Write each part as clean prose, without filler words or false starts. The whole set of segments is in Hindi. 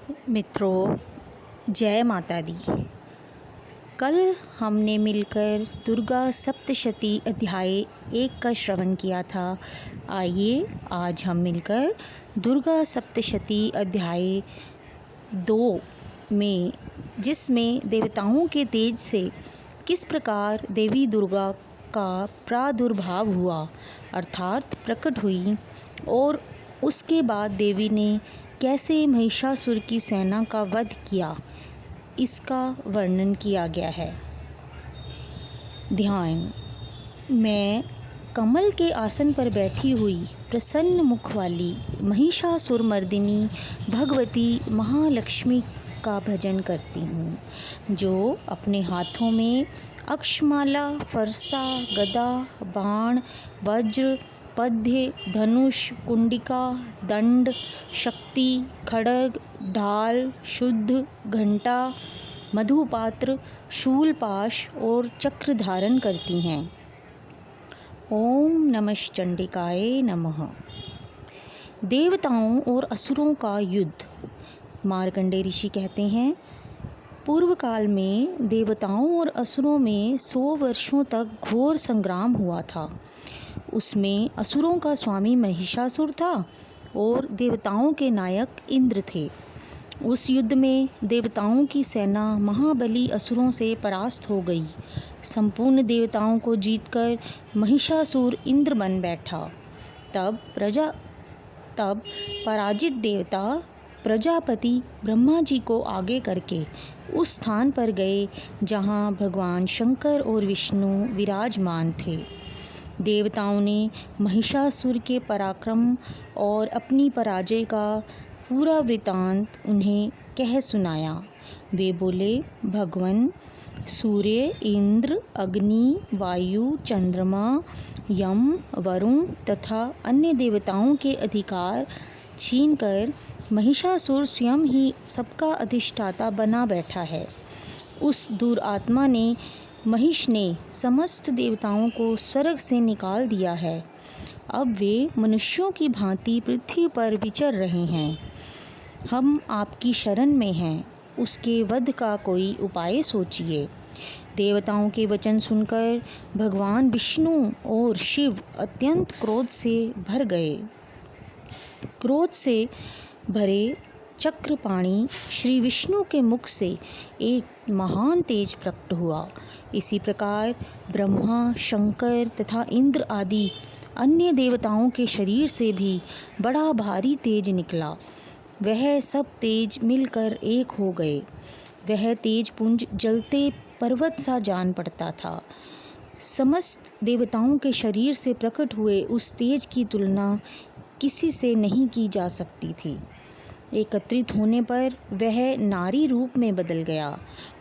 मित्रों, जय माता दी। कल हमने मिलकर दुर्गा सप्तशती अध्याय 1 का श्रवण किया था। आइए आज हम मिलकर दुर्गा सप्तशती अध्याय 2 में, जिसमें देवताओं के तेज से किस प्रकार देवी दुर्गा का प्रादुर्भाव हुआ अर्थात प्रकट हुई और उसके बाद देवी ने कैसे महिषासुर की सेना का वध किया, इसका वर्णन किया गया है। ध्यान। मैं कमल के आसन पर बैठी हुई प्रसन्न मुख वाली महिषासुर मर्दिनी भगवती महालक्ष्मी का भजन करती हूँ, जो अपने हाथों में अक्षमाला, फरसा, गदा, बाण, वज्र, पद्य, धनुष, कुंडिका, दंड, शक्ति, खड्ग, ढाल, शुद्ध, घंटा, मधुपात्र, शूलपाश और चक्र धारण करती हैं। ओम नमः चंडिकाय नमः। देवताओं और असुरों का युद्ध। मार्कंडेय ऋषि कहते हैं, पूर्व काल में देवताओं और असुरों में 100 वर्षों तक घोर संग्राम हुआ था। उसमें असुरों का स्वामी महिषासुर था और देवताओं के नायक इंद्र थे। उस युद्ध में देवताओं की सेना महाबली असुरों से परास्त हो गई। संपूर्ण देवताओं को जीतकर महिषासुर इंद्र बन बैठा। तब पराजित देवता प्रजापति ब्रह्मा जी को आगे करके उस स्थान पर गए जहाँ भगवान शंकर और विष्णु विराजमान थे। देवताओं ने महिषासुर के पराक्रम और अपनी पराजय का पूरा वृतांत उन्हें कह सुनाया। वे बोले, भगवान, सूर्य, इंद्र, अग्नि, वायु, चंद्रमा, यम, वरुण तथा अन्य देवताओं के अधिकार छीनकर महिषासुर स्वयं ही सबका अधिष्ठाता बना बैठा है। उस दुरात्मा ने, महिष ने समस्त देवताओं को स्वर्ग से निकाल दिया है। अब वे मनुष्यों की भांति पृथ्वी पर विचर रहे हैं। हम आपकी शरण में हैं, उसके वध का कोई उपाय सोचिए। देवताओं के वचन सुनकर भगवान विष्णु और शिव अत्यंत क्रोध से भर गए। क्रोध से भरे चक्रपाणी श्री विष्णु के मुख से एक महान तेज प्रकट हुआ। इसी प्रकार ब्रह्मा, शंकर तथा इंद्र आदि अन्य देवताओं के शरीर से भी बड़ा भारी तेज निकला। वह सब तेज मिलकर एक हो गए। वह तेज पुंज जलते पर्वत सा जान पड़ता था। समस्त देवताओं के शरीर से प्रकट हुए उस तेज की तुलना किसी से नहीं की जा सकती थी। एकत्रित होने पर वह नारी रूप में बदल गया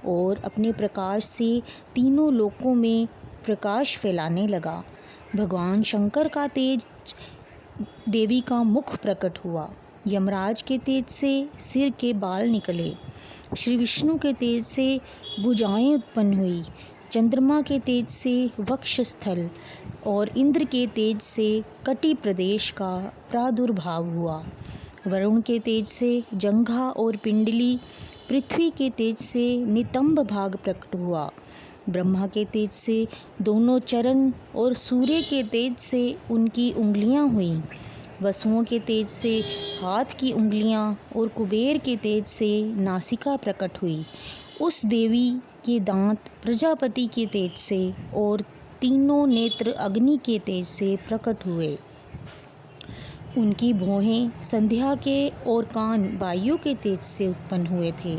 और अपने प्रकाश से तीनों लोकों में प्रकाश फैलाने लगा। भगवान शंकर का तेज देवी का मुख प्रकट हुआ। यमराज के तेज से सिर के बाल निकले। श्री विष्णु के तेज से भुजाएं उत्पन्न हुई। चंद्रमा के तेज से वक्षस्थल और इंद्र के तेज से कटी प्रदेश का प्रादुर्भाव हुआ। वरुण के तेज से जंघा और पिंडली, पृथ्वी के तेज से नितंब भाग प्रकट हुआ। ब्रह्मा के तेज से दोनों चरण और सूर्य के तेज से उनकी उंगलियां हुईं। वसुओं के तेज से हाथ की उंगलियां और कुबेर के तेज से नासिका प्रकट हुई। उस देवी के दांत प्रजापति के तेज से और तीनों नेत्र अग्नि के तेज से प्रकट हुए। उनकी भौहें संध्या के और कान वायु के तेज से उत्पन्न हुए थे।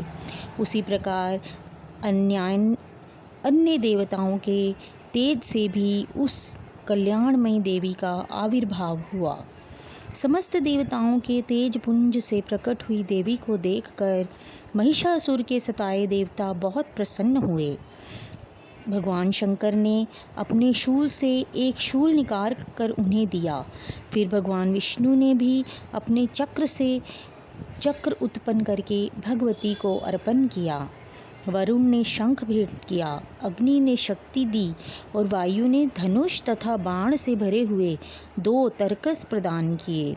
उसी प्रकार अन्य देवताओं के तेज से भी उस कल्याणमयी देवी का आविर्भाव हुआ। समस्त देवताओं के तेज पुंज से प्रकट हुई देवी को देखकर महिषासुर के सताए देवता बहुत प्रसन्न हुए। भगवान शंकर ने अपने शूल से एक शूल निकाल कर उन्हें दिया। फिर भगवान विष्णु ने भी अपने चक्र से चक्र उत्पन्न करके भगवती को अर्पण किया। वरुण ने शंख भेंट किया, अग्नि ने शक्ति दी और वायु ने धनुष तथा बाण से भरे हुए 2 तरकस प्रदान किए।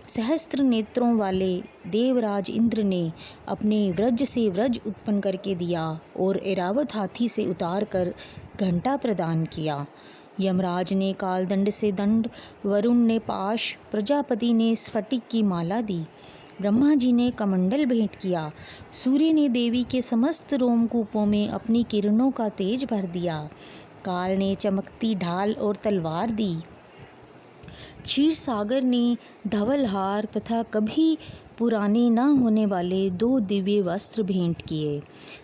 सहस्त्र नेत्रों वाले देवराज इंद्र ने अपने वज्र से वज्र उत्पन्न करके दिया और ऐरावत हाथी से उतार कर घंटा प्रदान किया। यमराज ने कालदंड से दंड, वरुण ने पाश, प्रजापति ने स्फटिक की माला दी, ब्रह्मा जी ने कमंडल भेंट किया, सूर्य ने देवी के समस्त रोमकूपों में अपनी किरणों का तेज भर दिया, काल ने चमकती ढाल और तलवार दी, क्षीर सागर ने धवल हार तथा कभी पुराने न होने वाले 2 दिव्य वस्त्र भेंट किए।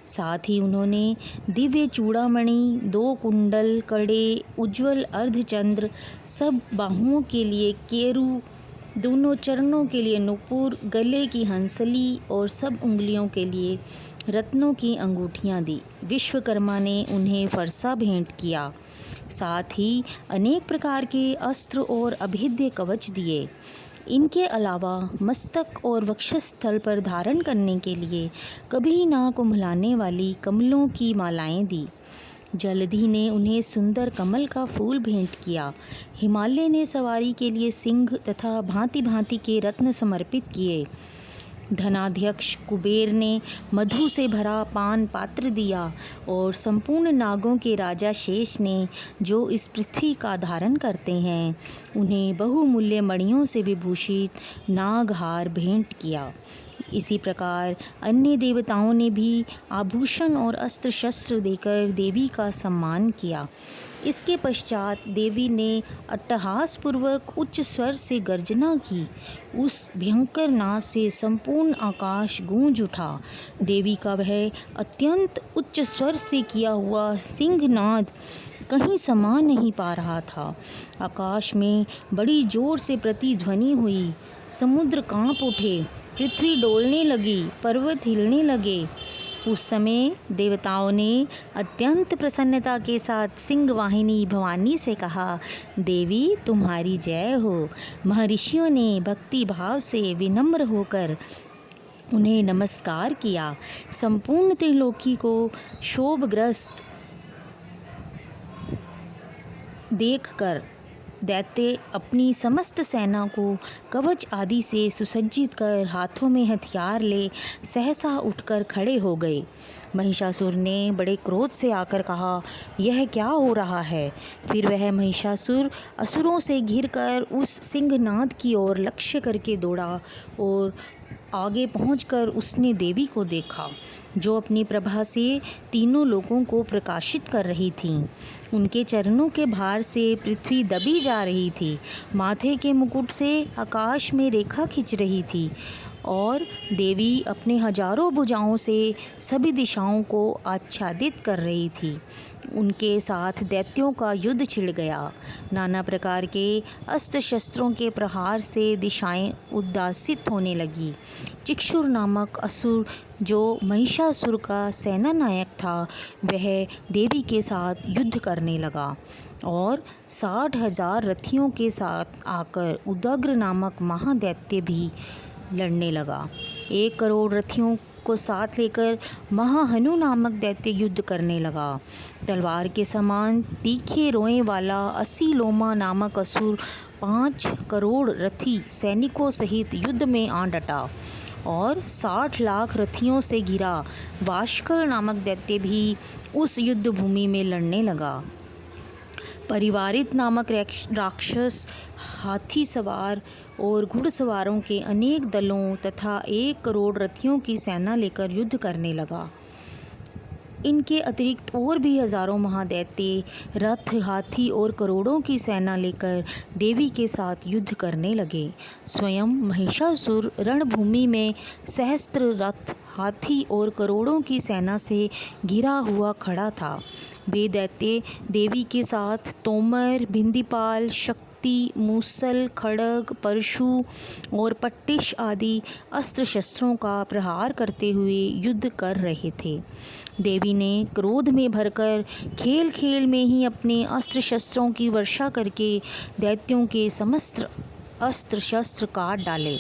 साथ ही उन्होंने दिव्य चूड़ामणि, 2 कुंडल, कड़े, उज्ज्वल अर्धचंद्र, सब बाहुओं के लिए केरू, दोनों चरणों के लिए नुपुर, गले की हंसली और सब उंगलियों के लिए रत्नों की अंगूठियां दी। विश्वकर्मा ने उन्हें फरसा भेंट किया। साथ ही अनेक प्रकार के अस्त्र और अभेद्य कवच दिए। इनके अलावा मस्तक और वक्षस्थल पर धारण करने के लिए कभी ना कुम्भलाने वाली कमलों की मालाएं दी। जलधि ने उन्हें सुंदर कमल का फूल भेंट किया। हिमालय ने सवारी के लिए सिंह तथा भांति भांति के रत्न समर्पित किए। धनाध्यक्ष कुबेर ने मधु से भरा पान पात्र दिया और संपूर्ण नागों के राजा शेष ने, जो इस पृथ्वी का धारण करते हैं, उन्हें बहुमूल्य मणियों से विभूषित नागहार भेंट किया। इसी प्रकार अन्य देवताओं ने भी आभूषण और अस्त्र शस्त्र देकर देवी का सम्मान किया। इसके पश्चात देवी ने अट्टहासपूर्वक उच्च स्वर से गर्जना की। उस भयंकर नाद से संपूर्ण आकाश गूंज उठा। देवी का वह अत्यंत उच्च स्वर से किया हुआ सिंहनाद कहीं समा नहीं पा रहा था। आकाश में बड़ी जोर से प्रतिध्वनि हुई। समुद्र कांप उठे, पृथ्वी डोलने लगी, पर्वत हिलने लगे। उस समय देवताओं ने अत्यंत प्रसन्नता के साथ सिंहवाहिनी भवानी से कहा, देवी तुम्हारी जय हो। महर्षियों ने भक्ति भाव से विनम्र होकर उन्हें नमस्कार किया। संपूर्ण त्रिलोकी को शोभग्रस्त देखकर दैत्य अपनी समस्त सेना को कवच आदि से सुसज्जित कर हाथों में हथियार ले सहसा उठकर खड़े हो गए। महिषासुर ने बड़े क्रोध से आकर कहा, यह क्या हो रहा है? फिर वह महिषासुर असुरों से घिरकर उस सिंहनाद की ओर लक्ष्य करके दौड़ा और आगे पहुंचकर उसने देवी को देखा, जो अपनी प्रभा से तीनों लोगों को प्रकाशित कर रही थीं। उनके चरणों के भार से पृथ्वी दबी जा रही थी। माथे के मुकुट से आकाश में रेखा खिंच रही थी और देवी अपने हजारों भुजाओं से सभी दिशाओं को आच्छादित कर रही थी। उनके साथ दैत्यों का युद्ध छिड़ गया। नाना प्रकार के अस्त्र शस्त्रों के प्रहार से दिशाएं उद्दासित होने लगी। चिक्षुर नामक असुर, जो महिषासुर का सेना नायक था, वह देवी के साथ युद्ध करने लगा और 60,000 रथियों के साथ आकर उदग्र नामक महादैत्य भी लड़ने लगा। 1 करोड़ रथियों को साथ लेकर महाहनु नामक दैत्य युद्ध करने लगा। तलवार के समान तीखे रोएं वाला 80 लोमा नामक असुर 5 करोड़ रथी सैनिकों सहित युद्ध में आ डटा और 60 लाख रथियों से घिरा वाशकल नामक दैत्य भी उस युद्ध भूमि में लड़ने लगा। परिवारित नामक राक्षस हाथी सवार और घुड़सवारों के अनेक दलों तथा 1 करोड़ रथियों की सेना लेकर युद्ध करने लगा। इनके अतिरिक्त और भी हजारों महादैत्य रथ, हाथी और करोड़ों की सेना लेकर देवी के साथ युद्ध करने लगे। स्वयं महिषासुर रणभूमि में सहस्त्र रथ, हाथी और करोड़ों की सेना से घिरा हुआ खड़ा था। वे दैत्य देवी के साथ तोमर, भिंदीपाल, शक्ति, मूसल, खड्ग, परशु और पट्टिश आदि अस्त्र शस्त्रों का प्रहार करते हुए युद्ध कर रहे थे। देवी ने क्रोध में भरकर खेल खेल में ही अपने अस्त्र शस्त्रों की वर्षा करके दैत्यों के समस्त अस्त्र शस्त्र काट डाले।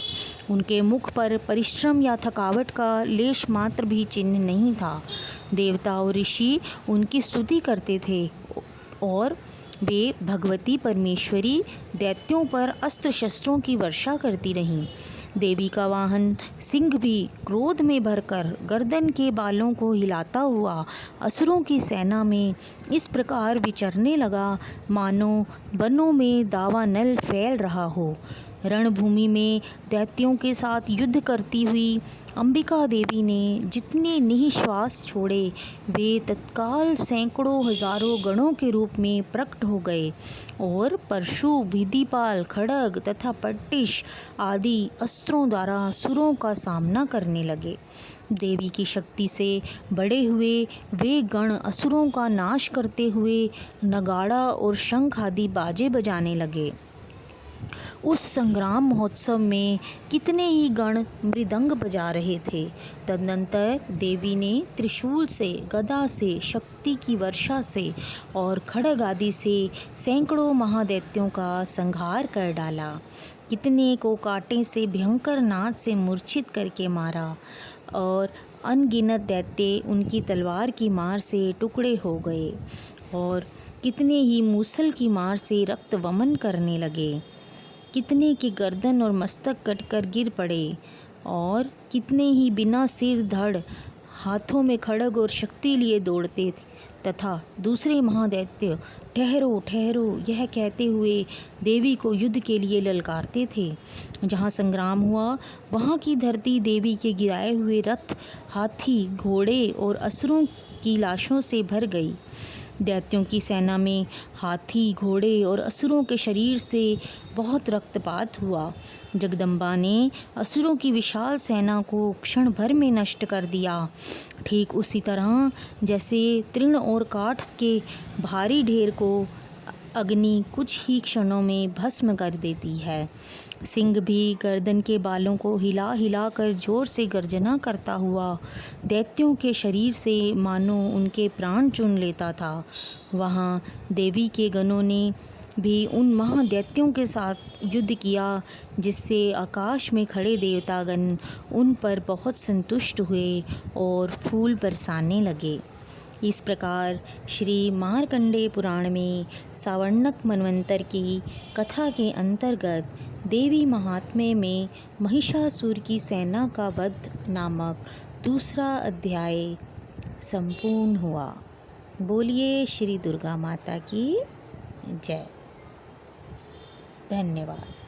उनके मुख पर परिश्रम या थकावट का लेश मात्र भी चिन्ह नहीं था। देवता और ऋषि उनकी स्तुति करते थे और वे भगवती परमेश्वरी दैत्यों पर अस्त्र शस्त्रों की वर्षा करती रहीं। देवी का वाहन सिंह भी क्रोध में भरकर गर्दन के बालों को हिलाता हुआ असुरों की सेना में इस प्रकार विचरने लगा मानो वनों में दावानल फैल रहा हो। रणभूमि में दैत्यों के साथ युद्ध करती हुई अंबिका देवी ने जितने निःश्वास छोड़े वे तत्काल सैकड़ों हजारों गणों के रूप में प्रकट हो गए और परशु, विधिपाल, खड्ग तथा पट्टिश आदि अस्त्रों द्वारा असुरों का सामना करने लगे। देवी की शक्ति से बड़े हुए वे गण असुरों का नाश करते हुए नगाड़ा और शंख आदि बाजे बजाने लगे। उस संग्राम महोत्सव में कितने ही गण मृदंग बजा रहे थे। तदनंतर देवी ने त्रिशूल से, गदा से, शक्ति की वर्षा से और खड्ग आदि से सैकड़ों महादैत्यों का संहार कर डाला। कितने को कांटे से भयंकर नाद से मूर्छित करके मारा और अनगिनत दैत्य उनकी तलवार की मार से टुकड़े हो गए और कितने ही मूसल की मार से रक्त वमन करने लगे। कितने की गर्दन और मस्तक कटकर गिर पड़े और कितने ही बिना सिर धड़ हाथों में खड्ग और शक्ति लिए दौड़ते थे तथा दूसरे महादैत्य ठहरो ठहरो यह कहते हुए देवी को युद्ध के लिए ललकारते थे। जहाँ संग्राम हुआ वहाँ की धरती देवी के गिराए हुए रथ, हाथी, घोड़े और असुरों की लाशों से भर गई। दैत्यों की सेना में हाथी, घोड़े और असुरों के शरीर से बहुत रक्तपात हुआ। जगदम्बा ने असुरों की विशाल सेना को क्षण भर में नष्ट कर दिया। ठीक उसी तरह जैसे तृण और काठ के भारी ढेर को अग्नि कुछ ही क्षणों में भस्म कर देती है। सिंह भी गर्दन के बालों को हिला हिला कर जोर से गर्जना करता हुआ दैत्यों के शरीर से मानो उनके प्राण चुन लेता था। वहाँ देवी के गणों ने भी उन महादैत्यों के साथ युद्ध किया जिससे आकाश में खड़े देवतागण उन पर बहुत संतुष्ट हुए और फूल बरसाने लगे। इस प्रकार श्री मार्कंडेय पुराण में सावर्णक मनवंतर की कथा के अंतर्गत देवी महात्म्य में महिषासुर की सेना का वध नामक दूसरा अध्याय संपूर्ण हुआ। बोलिए श्री दुर्गा माता की जय। धन्यवाद।